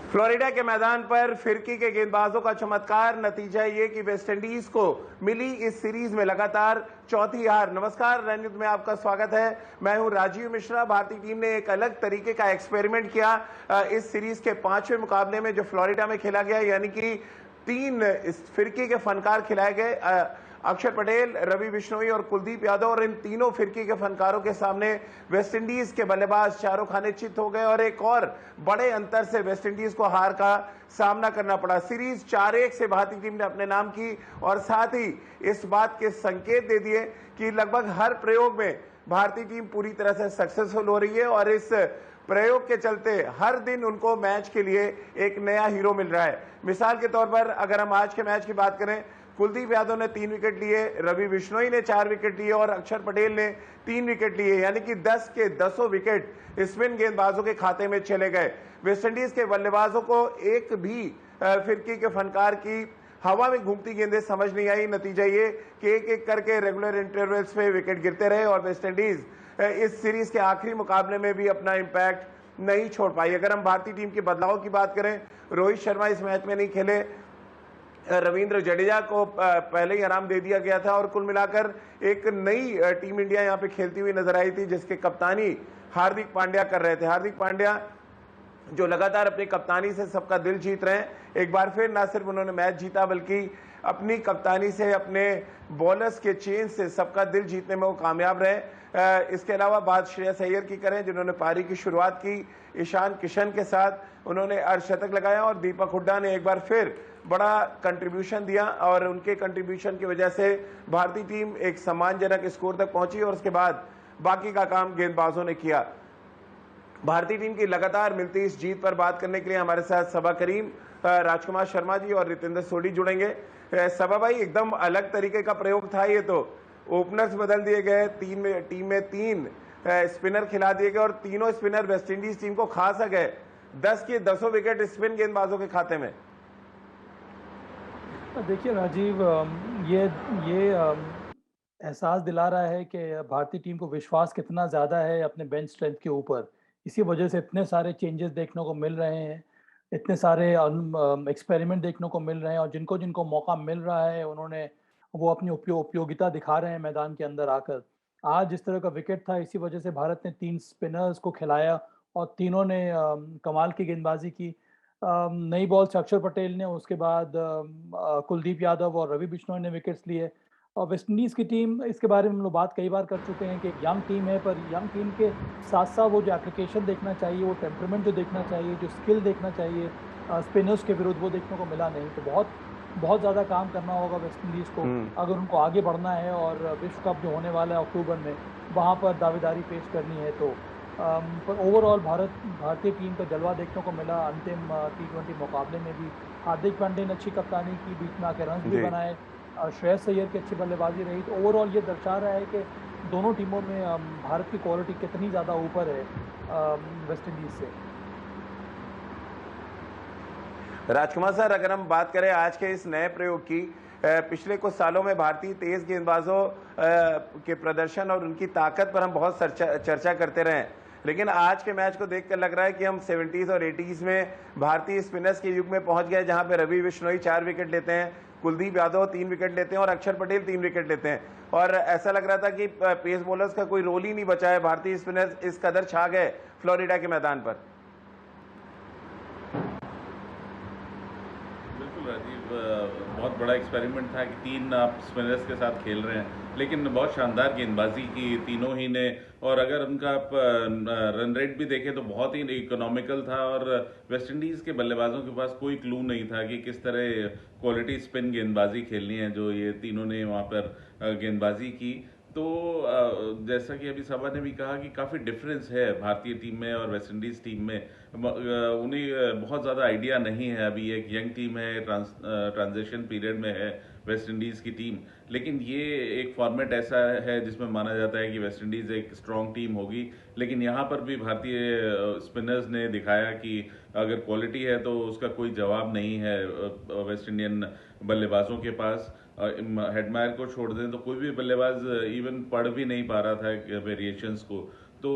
Florida के मैदान पर फिरकी के गेंदबाजों का चमत्कार, नतीजा ये कि वेस्टइंडीज को मिली इस सीरीज में लगातार चौथी हार। नमस्कार रणनीत में आपका स्वागत है। मैं हूं राजीव मिश्रा। भारतीय टीम ने एक अलग तरीके का एक्सपेरिमेंट किया इस सीरीज के 5वें मुकाबले में जो फ्लोरिडा में खेला गया, यानी कि 3 इस फिरकी के फनकार खिलाए गए। अक्षर पटेल, रवि बिश्नोई और कुलदीप यादव, और इन तीनों फिरकी के फनकारों के सामने वेस्टइंडीज के बल्लेबाज चारों खाने चित हो गए और एक और बड़े अंतर से वेस्टइंडीज को हार का सामना करना पड़ा। सीरीज 4-1 से भारतीय टीम ने अपने नाम की और साथ ही इस बात के संकेत दे दिए कि लगभग हर प्रयोग में भारतीय टीम पूरी तरह से सक्सेसफुल हो रही है और इस प्रयोग के चलते हर दिन उनको मैच के लिए एक नया हीरो मिल रहा है। मिसाल के तौर पर अगर हम आज के मैच की बात करें, कुलदीप यादव ने 3 विकेट लिए, रवि बिश्नोई ने 4 विकेट लिए और अक्षर पटेल ने 3 विकेट लिए, यानी कि 10 के 10 विकेट स्पिन गेंदबाजों के खाते में चले गए। वेस्टइंडीज के बल्लेबाजों को एक भी फिरकी के फनकार की हवा में घूमती गेंदें समझ नहीं आई। नतीजा ये कि एक एक करके रेगुलर इंटरवल्स पे विकेट गिरते रहे और वेस्टइंडीज इस सीरीज के आखिरी मुकाबले में भी अपना इंपैक्ट नहीं छोड़ पाई। अगर हम भारतीय टीम के बदलाव की बात करें, रोहित शर्मा इस मैच में नहीं खेले, रविंद्र जडेजा को पहले ही आराम दे दिया गया था और कुल मिलाकर एक नई टीम इंडिया यहां पे खेलती हुई नजर आई थी, जिसके कप्तानी हार्दिक पांड्या कर रहे थे। हार्दिक पांड्या जो लगातार अपनी कप्तानी से सबका दिल जीत रहे हैं। एक बार फिर ना सिर्फ उन्होंने मैच जीता बल्कि अपनी कप्तानी से, अपने बॉलर्स के चेंज से सबका दिल जीतने में वो कामयाब रहे। इसके अलावा बात श्रेयस अय्यर की करें, जिन्होंने पारी की शुरुआत की ईशान किशन के साथ, उन्होंने अर्धशतक लगाया और दीपक हुड्डा ने एक बार फिर बड़ा कंट्रीब्यूशन दिया और उनके कंट्रीब्यूशन की वजह से भारतीय टीम एक सम्मानजनक स्कोर तक पहुंची और उसके बाद बाकी का काम गेंदबाजों ने किया। भारतीय टीम की लगातार मिलती इस जीत पर बात करने के लिए हमारे साथ सबा करीम, राजकुमार शर्मा जी और रितेंद्र सोडी जुड़ेंगे। सबा भाई, एकदम अलग तरीके का प्रयोग था ये तो। ओपनर्स बदल दिए गए, टीम में 3 स्पिनर खिला दिए गए और तीनों स्पिनर वेस्टइंडीज टीम को खा सा गए। 10 के 10 विकेट स्पिन गेंदबाजों के खाते में। देखिए राजीव, ये एहसास दिला रहा है कि भारतीय टीम को विश्वास कितना ज़्यादा है अपने बेंच स्ट्रेंथ के ऊपर। इसी वजह से इतने सारे चेंजेस देखने को मिल रहे हैं, इतने सारे एक्सपेरिमेंट देखने को मिल रहे हैं और जिनको जिनको मौका मिल रहा है उन्होंने वो अपनी उपयोगिता दिखा रहे हैं मैदान के अंदर आकर। आज जिस तरह का विकेट था, इसी वजह से भारत ने 3 स्पिनर्स को खिलाया और तीनों ने कमाल की गेंदबाजी की। नई बॉल से अक्षर पटेल ने, उसके बाद कुलदीप यादव और रवि बिश्नोई ने विकेट्स लिए। और वेस्टइंडीज़ की टीम, इसके बारे में हम लोग बात कई बार कर चुके हैं कि एक यंग टीम है, पर यंग टीम के साथ साथ वो जो एप्लीकेशन देखना चाहिए, वो टेम्परामेंट जो देखना चाहिए, जो स्किल देखना चाहिए स्पिनर्स के विरुद्ध, वो देखने को मिला नहीं। तो बहुत बहुत ज़्यादा काम करना होगा वेस्टइंडीज़ को अगर उनको आगे बढ़ना है और विश्व कप जो होने वाला है अक्टूबर में, वहाँ पर दावेदारी पेश करनी है। तो पर ओवरऑल भारतीय टीम का जलवा देखने को मिला। अंतिम T20 मुकाबले में भी हार्दिक पांड्या ने अच्छी कप्तानी की, बीच में आकर रन भी बनाए, श्रेयस अय्यर की अच्छी बल्लेबाजी रही। तो ओवरऑल ये दर्शा रहा है कि दोनों टीमों में भारत की क्वालिटी कितनी ज़्यादा ऊपर है वेस्टइंडीज से। राजकुमार सर, अगर हम बात करें आज के इस नए प्रयोग की, पिछले कुछ सालों में भारतीय तेज गेंदबाजों के प्रदर्शन और उनकी ताकत पर हम बहुत चर्चा करते रहे, लेकिन आज के मैच को देखकर लग रहा है कि हम 70s और 80s में भारतीय स्पिनर्स के युग में पहुंच गए, जहां पे रवि बिश्नोई 4 विकेट लेते हैं, कुलदीप यादव 3 विकेट लेते हैं और अक्षर पटेल 3 विकेट लेते हैं। और ऐसा लग रहा था कि पेस बॉलर्स का कोई रोल ही नहीं बचा है। भारतीय स्पिनर्स इस कदर छा गए फ्लोरिडा के मैदान पर। बिल्कुल राजीव, बहुत बड़ा एक्सपेरिमेंट था कि 3 आप स्पिनर्स के साथ खेल रहे हैं, लेकिन बहुत शानदार गेंदबाजी की तीनों ही ने। और अगर उनका आप रन रेट भी देखें तो बहुत ही इकोनॉमिकल था और वेस्टइंडीज़ के बल्लेबाजों के पास कोई क्लू नहीं था कि किस तरह क्वालिटी स्पिन गेंदबाजी खेलनी है, जो ये तीनों ने वहाँ पर गेंदबाजी की। तो जैसा कि अभी सभा ने भी कहा कि काफ़ी डिफरेंस है भारतीय टीम में और वेस्टइंडीज़ टीम में। उन्हें बहुत ज़्यादा आइडिया नहीं है, अभी एक यंग टीम है, ट्रांजिशन पीरियड में है वेस्टइंडीज़ की टीम। लेकिन ये एक फॉर्मेट ऐसा है जिसमें माना जाता है कि वेस्टइंडीज़ एक स्ट्रॉन्ग टीम होगी, लेकिन यहाँ पर भी भारतीय स्पिनर्स ने दिखाया कि अगर क्वालिटी है तो उसका कोई जवाब नहीं है वेस्ट इंडियन बल्लेबाजों के पास। हेडमायर को छोड़ दें तो कोई भी बल्लेबाज इवन पढ़ भी नहीं पा रहा था वेरिएशंस को। तो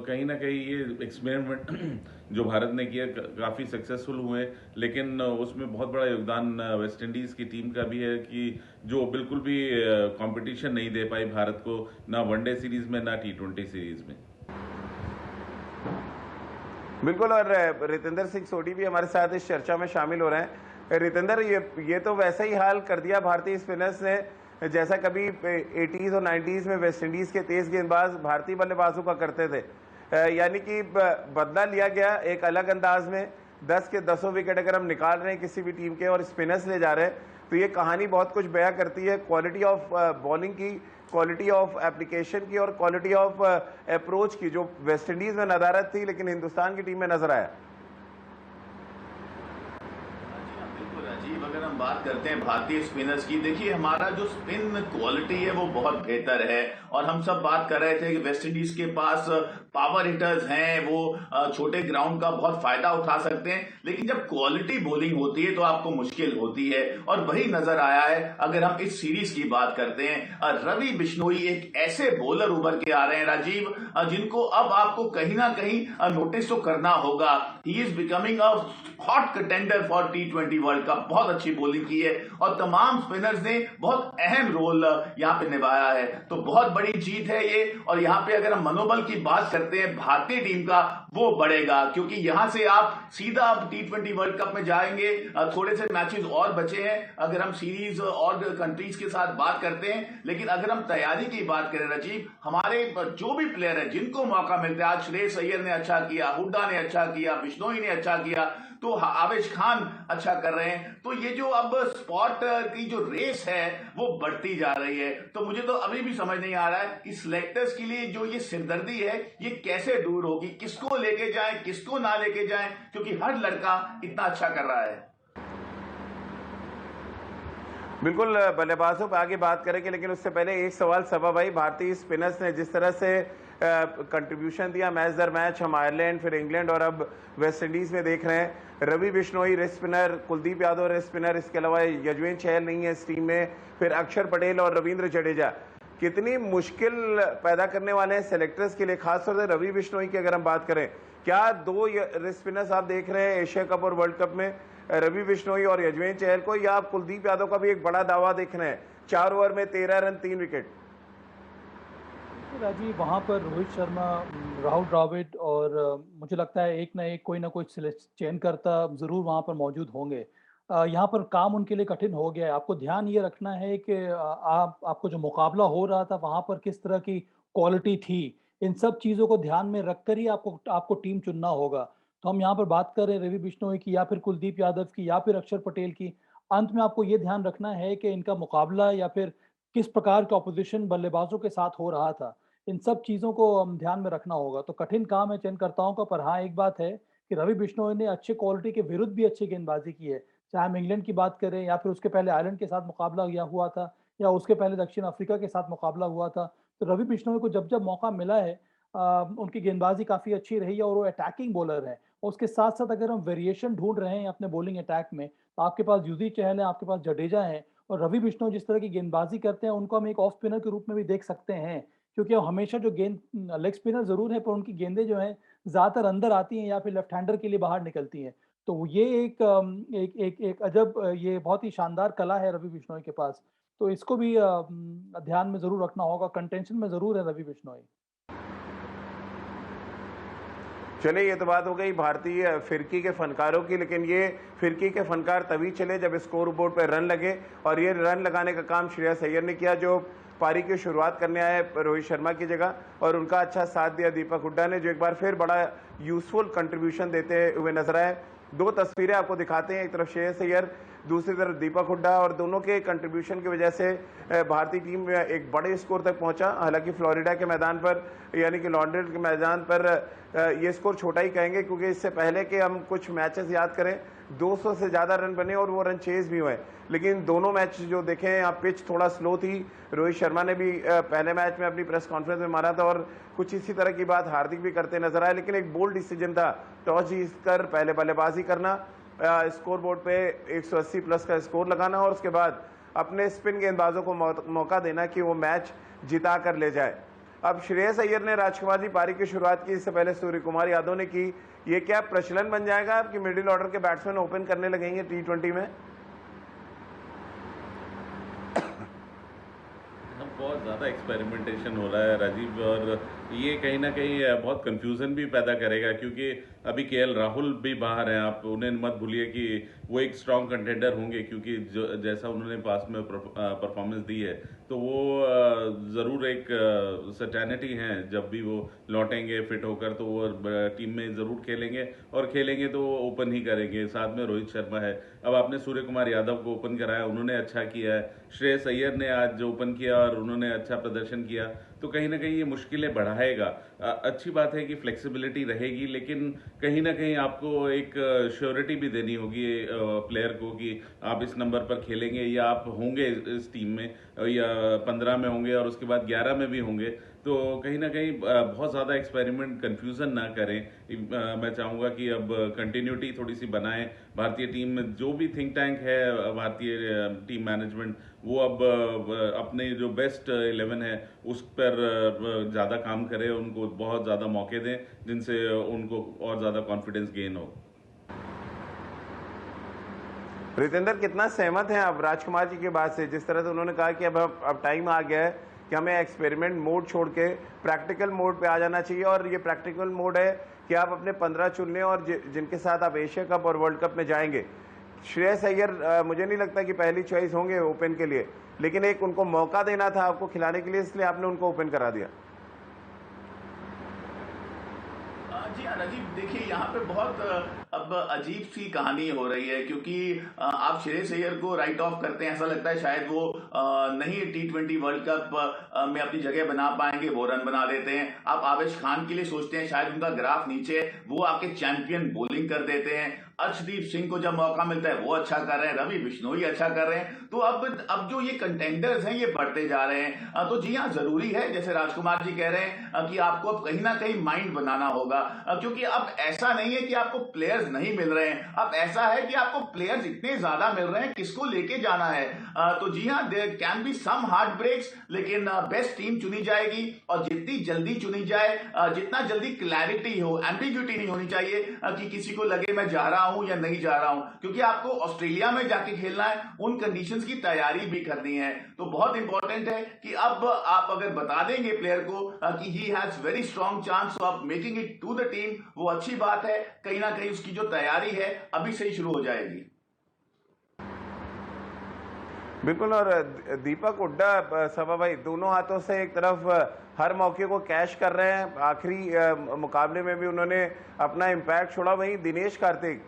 कहीं ना कहीं ये एक्सपेरिमेंट जो भारत ने किया काफ़ी सक्सेसफुल हुए, लेकिन उसमें बहुत बड़ा योगदान वेस्ट इंडीज़ की टीम का भी है कि जो बिल्कुल भी कंपटीशन नहीं दे पाई भारत को, ना वनडे सीरीज़ में ना T20 सीरीज़ में। बिल्कुल। और रितेंद्र सिंह सोढी भी हमारे साथ इस चर्चा में शामिल हो रहे हैं। रितेंद्र, ये तो वैसा ही हाल कर दिया भारतीय स्पिनर्स ने जैसा कभी 80s और 90s में वेस्ट इंडीज के तेज गेंदबाज भारतीय बल्लेबाजों का करते थे। यानी कि बदला लिया गया एक अलग अंदाज में। 10 के 10 विकेट अगर हम निकाल रहे हैं किसी भी टीम के और स्पिनर्स ले जा रहे हैं, तो ये कहानी बहुत कुछ बयां करती है क्वालिटी ऑफ बॉलिंग की, क्वालिटी ऑफ एप्लीकेशन की और क्वालिटी ऑफ अप्रोच की, जो वेस्ट इंडीज में नदारत थी लेकिन हिंदुस्तान की टीम में नजर आया। राजीव, अगर हम बात करते हैं भारतीय स्पिनर्स की, देखिए हमारा जो स्पिन क्वालिटी है वो बहुत बेहतर है। और हम सब बात कर रहे थे कि वेस्ट इंडीज के पास पावर हिटर्स हैं, वो छोटे ग्राउंड का बहुत फायदा उठा सकते हैं, लेकिन जब क्वालिटी बॉलिंग होती है तो आपको मुश्किल होती है। और वही नजर आया है अगर हम इस सीरीज की बात करते हैं। रवि बिश्नोई एक ऐसे बॉलर उभर के आ रहे हैं राजीव, जिनको अब आपको कहीं ना कहीं नोटिस तो करना होगा। He is becoming a hot contender for T20 world cup. बहुत अच्छी बॉलिंग की है और तमाम स्पिनर्स ने बहुत अहम रोल यहां पे निभाया है, तो बहुत बड़ी जीत है ये। और यहां पे अगर हम मनोबल की बात करते हैं भारतीय टीम का, वो बढ़ेगा, क्योंकि यहां से आप सीधा अब T20 वर्ल्ड कप में जाएंगे। थोड़े से मैचेस और बचे हैं अगर हम सीरीज और कंट्रीज के साथ बात करते हैं, लेकिन अगर हम तैयारी की बात करें राजीव, हमारे जो भी प्लेयर है जिनको मौका मिलता है, आज श्रेयस अय्यर ने अच्छा किया, हुड्डा ने अच्छा किया, बिश्नोई ने अच्छा किया, तो आवेश खान अच्छा कर रहे हैं। तो ये जो अब स्पॉट की जो रेस है वो बढ़ती जा रही है। तो मुझे तो अभी भी समझ नहीं आ रहा है कि सिलेक्टर्स के लिए जो ये सिरदर्दी है ये कैसे दूर होगी, किसको लेके जाएं, किसको ना लेके जाएं, क्योंकि हर लड़का इतना अच्छा कर रहा है। बिल्कुल, बल्लेबाजों पर आगे बात करेंगे, लेकिन उससे पहले एक सवाल सभा भाई, भारतीय स्पिनर्स ने जिस तरह से कंट्रीब्यूशन दिया मैच दर मैच, हम आयरलैंड फिर इंग्लैंड और अब वेस्ट इंडीज में देख रहे हैं, Ravi Bishnoi wrist spinner, Kuldeep Yadav wrist spinner, इसके अलावा यजुवेंद्र चहल नहीं है इस टीम में, फिर अक्षर पटेल और रविंद्र जडेजा। कितनी मुश्किल पैदा करने वाले हैं सेलेक्टर्स के लिए, खासतौर से रवि बिश्नोई की अगर हम बात करें। क्या दो रेस्ट स्पिनर्स आप देख रहे हैं एशिया कप और वर्ल्ड कप में, रवि बिश्नोई और यजुवेंद्र चहल को, या आप कुलदीप यादव का भी एक बड़ा दावा देख रहे हैं, 4 ओवर में 13 रन 3 विकेट? राजीव, वहाँ पर रोहित शर्मा, राहुल द्रविड़ और मुझे लगता है एक ना कोई चयन करता जरूर वहाँ पर मौजूद होंगे। यहाँ पर काम उनके लिए कठिन हो गया है। आपको ध्यान ये रखना है कि आपको जो मुकाबला हो रहा था वहाँ पर किस तरह की क्वालिटी थी, इन सब चीज़ों को ध्यान में रखकर ही आपको टीम चुनना होगा। तो हम यहाँ पर बात कर रहे हैं रवि बिश्नोई की या फिर कुलदीप यादव की या फिर अक्षर पटेल की। अंत में आपको ये ध्यान रखना है कि इनका मुकाबला या फिर किस प्रकार के ऑपोजिशन बल्लेबाजों के साथ हो रहा था, इन सब चीज़ों को ध्यान में रखना होगा। तो कठिन काम है चयनकर्ताओं का, पर हाँ एक बात है कि रवि बिश्नोई ने अच्छे क्वालिटी के विरुद्ध भी अच्छी गेंदबाजी की है। चाहे हम इंग्लैंड की बात करें या फिर उसके पहले आयरलैंड के साथ मुकाबला हुआ था या उसके पहले दक्षिण अफ्रीका के साथ मुकाबला हुआ था। तो रवि बिश्नोई को जब जब मौका मिला है उनकी गेंदबाजी काफ़ी अच्छी रही है और वो अटैकिंग बॉलर है। और उसके साथ साथ अगर हम वेरिएशन ढूंढ रहे हैं अपने बॉलिंग अटैक में, तो आपके पास युजवेंद्र चहल है, आपके पास जडेजा है और रवि बिश्नोई जिस तरह की गेंदबाजी करते हैं उनको हम एक ऑफ स्पिनर के रूप में भी देख सकते हैं, क्योंकि वो हमेशा जो गेंद लेग स्पिनर ज़रूर है पर उनकी गेंदें जो हैं ज़्यादातर अंदर आती हैं या फिर लेफ्ट हैंडर के लिए बाहर निकलती हैं। तो ये एक अजब ये बहुत ही शानदार कला है रवि बिश्नोई के पास। तो इसको भी ध्यान में ज़रूर रखना होगा, कंटेंशन में ज़रूर है रवि बिश्नोई। चले, ये तो बात हो गई भारतीय फिरकी के फनकारों की, लेकिन ये फिरकी के फनकार तभी चले जब स्कोर बोर्ड पर रन लगे, और ये रन लगाने का काम श्रेयस अय्यर ने किया, जो पारी की शुरुआत करने आए रोहित शर्मा की जगह, और उनका अच्छा साथ दिया दीपक हुड्डा ने, जो एक बार फिर बड़ा यूजफुल कंट्रीब्यूशन देते हुए नजर आए। 2 तस्वीरें आपको दिखाते हैं, एक तरफ श्रेयस अय्यर, दूसरी तरफ दीपक हुड्डा, और दोनों के कंट्रीब्यूशन की वजह से भारतीय टीम एक बड़े स्कोर तक पहुंचा। हालांकि फ्लोरिडा के मैदान पर, यानी कि लॉन्ड्रेल के मैदान पर ये स्कोर छोटा ही कहेंगे, क्योंकि इससे पहले के हम कुछ मैचेस याद करें 200 से ज़्यादा रन बने और वो रन चेज भी हुए। लेकिन दोनों मैच जो देखें, यहाँ पिच थोड़ा स्लो थी। रोहित शर्मा ने भी पहले मैच में अपनी प्रेस कॉन्फ्रेंस में मारा था, और कुछ इसी तरह की बात हार्दिक भी करते नजर आए। लेकिन एक बोल्ड डिसीजन था, टॉस जीतकर पहले बल्लेबाजी करना, स्कोर बोर्ड पे 180 प्लस का स्कोर लगाना, और उसके बाद अपने स्पिन गेंदबाजों को मौका देना कि वो मैच जिता कर ले जाए। अब श्रेयस अय्यर ने राजकुमार जी पारी की शुरुआत की, इससे पहले सूर्य कुमार यादव ने की। ये क्या प्रचलन बन जाएगा आपकी मिडिल ऑर्डर के बैट्समैन ओपन करने लगेंगे T20 में? बहुत ज़्यादा एक्सपेरिमेंटेशन हो रहा है राजीव, और ये कहीं ना कहीं बहुत कंफ्यूजन भी पैदा करेगा, क्योंकि अभी केएल राहुल भी बाहर हैं। आप उन्हें मत भूलिए कि वो एक स्ट्रॉन्ग कंटेंडर होंगे, क्योंकि जो जैसा उन्होंने पास में परफॉर्मेंस दी है, तो वो ज़रूर एक सर्टेनिटी हैं। जब भी वो लौटेंगे फिट होकर तो वो टीम में ज़रूर खेलेंगे, और खेलेंगे तो वो ओपन ही करेंगे। साथ में रोहित शर्मा है। अब आपने सूर्य कुमार यादव को ओपन कराया, उन्होंने अच्छा किया है। श्रेयस अय्यर ने आज ओपन किया और उन्होंने अच्छा प्रदर्शन किया, तो कहीं ना कहीं ये मुश्किलें बढ़ाएगा। अच्छी बात है कि फ्लेक्सिबिलिटी रहेगी, लेकिन कहीं ना कहीं आपको एक श्योरिटी भी देनी होगी प्लेयर को कि आप इस नंबर पर खेलेंगे, या आप होंगे इस टीम में, या 15 में होंगे और उसके बाद 11 में भी होंगे। तो कहीं ना कहीं बहुत ज़्यादा एक्सपेरिमेंट कंफ्यूजन ना करें। मैं चाहूँगा कि अब कंटिन्यूटी थोड़ी सी बनाएं। भारतीय टीम में जो भी थिंक टैंक है, भारतीय टीम मैनेजमेंट, वो अब अपने जो बेस्ट 11 है उस पर ज़्यादा काम करें, उनको बहुत ज़्यादा मौके दें, जिनसे उनको और ज़्यादा कॉन्फिडेंस गेन हो। रितेंद्र, कितना सहमत हैं आप राजकुमार जी की बात से? जिस तरह से उन्होंने कहा कि अब टाइम आ गया है कि हमें एक्सपेरिमेंट मोड छोड़ के प्रैक्टिकल मोड पे आ जाना चाहिए, और ये प्रैक्टिकल मोड है कि आप अपने 15 चुन लें और जिनके साथ आप एशिया कप और वर्ल्ड कप में जाएंगे। श्रेयस अय्यर मुझे नहीं लगता कि पहली चॉइस होंगे ओपन के लिए, लेकिन एक उनको मौका देना था आपको खिलाने के लिए, इसलिए आपने उनको ओपन करा दिया। जी हाँ राजीव, देखिए यहाँ पे बहुत अब अजीब सी कहानी हो रही है, क्योंकि आप श्रेयस अय्यर को राइट ऑफ करते हैं, ऐसा लगता है शायद वो नहीं T20 वर्ल्ड कप में अपनी जगह बना पाएंगे, वो रन बना देते हैं। आप आवेश खान के लिए सोचते हैं, शायद उनका ग्राफ नीचे, वो आके चैंपियन बॉलिंग कर देते हैं। अर्शदीप सिंह को जब मौका मिलता है वो अच्छा कर रहे हैं, रवि बिश्नोई अच्छा कर रहे हैं। तो अब जो ये कंटेंडर्स हैं ये बढ़ते जा रहे हैं। तो जी हाँ, जरूरी है, जैसे राजकुमार जी कह रहे हैं कि आपको अब कहीं ना कहीं माइंड बनाना होगा, क्योंकि अब ऐसा नहीं है कि आपको प्लेयर्स नहीं मिल रहे हैं, अब ऐसा है कि आपको प्लेयर्स इतने ज्यादा मिल रहे हैं, किसको लेके जाना है। तो जी हाँ, there can be some heart breaks, लेकिन बेस्ट टीम चुनी जाएगी, और जितनी जल्दी चुनी जाए, जितना जल्दी क्लैरिटी हो, एम्बिग्यूटी नहीं होनी चाहिए कि किसी को लगे मैं जा रहा हूं या नहीं जा रहा हूं, क्योंकि आपको ऑस्ट्रेलिया में जाके खेलना है, उन कंडीशंस की तैयारी भी करनी है। तो बहुत इंपॉर्टेंट है कि अब आप अगर बता देंगे प्लेयर को कि he has very strong chance of making it to the team, वो अच्छी बात है। कहीं ना कहीं उसकी जो तैयारी है अभी से ही शुरू हो जाएगी। बिल्कुल। और दीपक हुड्डा, सभा भाई, दोनों हाथों से एक तरफ हर मौके को कैश कर रहे हैं, आखिरी मुकाबले में भी उन्होंने अपना इम्पैक्ट छोड़ा। वहीं दिनेश कार्तिक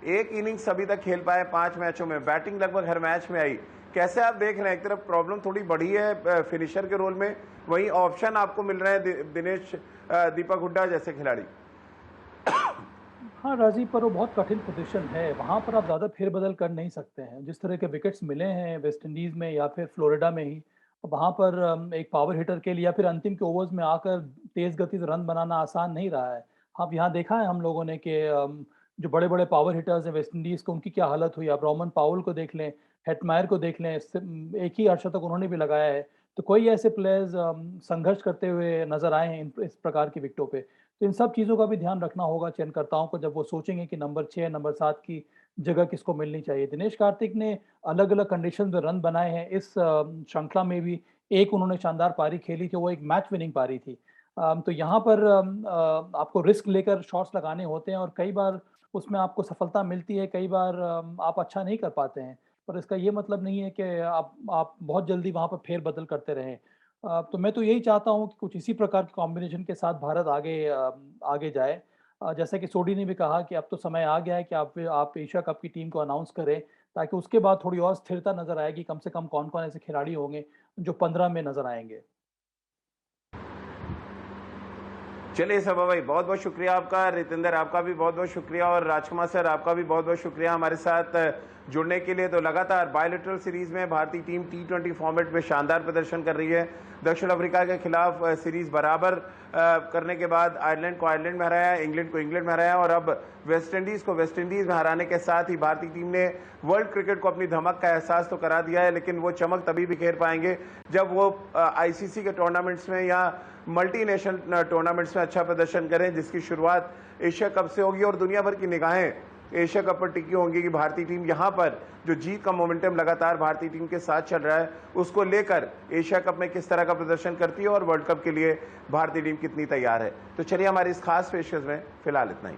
एक इनिंग्स अभी तक खेल पाए 5 मैचों में, बैटिंग लगभग हर मैच में आई। कैसे आप देख रहे हैं? एक तरफ प्रॉब्लम थोड़ी बढ़ी है फिनिशर के रोल में, वहीं ऑप्शन आपको मिल रहे हैं दीपक हुड्डा जैसे खिलाड़ी। हाँ राजीव, पर वो बहुत कठिन पोजीशन है, वहाँ पर आप ज़्यादा फेरबदल कर नहीं सकते हैं। जिस तरह के विकेट्स मिले हैं वेस्ट इंडीज़ में या फिर फ्लोरिडा में ही, वहाँ पर एक पावर हिटर के लिए या फिर अंतिम के ओवर्स में आकर तेज़ गति से रन बनाना आसान नहीं रहा है। अब यहाँ देखा है हम लोगों ने कि जो बड़े बड़े पावर हिटर्स हैं वेस्ट इंडीज़ को, उनकी क्या हालत हुई। आप रॉमन पाउल को देख लें, हेटमायर को देख लें, एक ही अर्धशतक उन्होंने भी लगाया है। तो कोई ऐसे प्लेयर्स संघर्ष करते हुए नजर आए हैं इस प्रकार की विकेटों पे। तो इन सब चीज़ों का भी ध्यान रखना होगा चयनकर्ताओं को, जब वो सोचेंगे कि नंबर 6 नंबर 7 की जगह किसको मिलनी चाहिए। दिनेश कार्तिक ने अलग अलग कंडीशन में रन बनाए हैं इस श्रृंखला में भी। एक उन्होंने शानदार पारी खेली थी, वो एक मैच विनिंग पारी थी। तो यहाँ पर आपको रिस्क लेकर शॉट्स लगाने होते हैं, और कई बार उसमें आपको सफलता मिलती है, कई बार आप अच्छा नहीं कर पाते हैं। पर इसका ये मतलब नहीं है कि आप बहुत जल्दी वहाँ पर फेरबदल करते रहें। तो मैं तो यही चाहता हूँ कि कुछ इसी प्रकार के कॉम्बिनेशन के साथ भारत आगे जाए। जैसा कि सोडी ने भी कहा कि अब तो समय आ गया है कि आप एशिया कप की टीम को अनाउंस करें, ताकि उसके बाद थोड़ी और स्थिरता नजर आएगी। कम से कम कौन कौन ऐसे खिलाड़ी होंगे जो 15 में नजर आएंगे। चलिए सभा भाई, बहुत बहुत शुक्रिया आपका। रितेंद्र, आपका भी बहुत बहुत शुक्रिया, और राजकुमार सर, आपका भी बहुत बहुत शुक्रिया हमारे साथ जुड़ने के लिए। तो लगातार बायलैटरल सीरीज में भारतीय टीम T20 फॉर्मेट में शानदार प्रदर्शन कर रही है। दक्षिण अफ्रीका के खिलाफ सीरीज बराबर करने के बाद आयरलैंड को आयरलैंड में हराया, इंग्लैंड को इंग्लैंड में हराया और अब वेस्टइंडीज को वेस्टइंडीज में हराने के साथ ही भारतीय टीम ने वर्ल्ड क्रिकेट को अपनी धमक का एहसास तो करा दिया है, लेकिन वो चमक तभी बिखेर पाएंगे जब वो आईसीसी के टूर्नामेंट्स में या मल्टीनेशनल टूर्नामेंट्स में अच्छा प्रदर्शन करें, जिसकी शुरुआत एशिया कप से होगी और दुनिया भर की निगाहें एशिया कप पर टिकी होंगी कि भारतीय टीम यहां पर जो जीत का मोमेंटम लगातार भारतीय टीम के साथ चल रहा है उसको लेकर एशिया कप में किस तरह का प्रदर्शन करती है और वर्ल्ड कप के लिए भारतीय टीम कितनी तैयार है। तो चलिए हमारी इस खास पेशकश में फिलहाल इतना ही।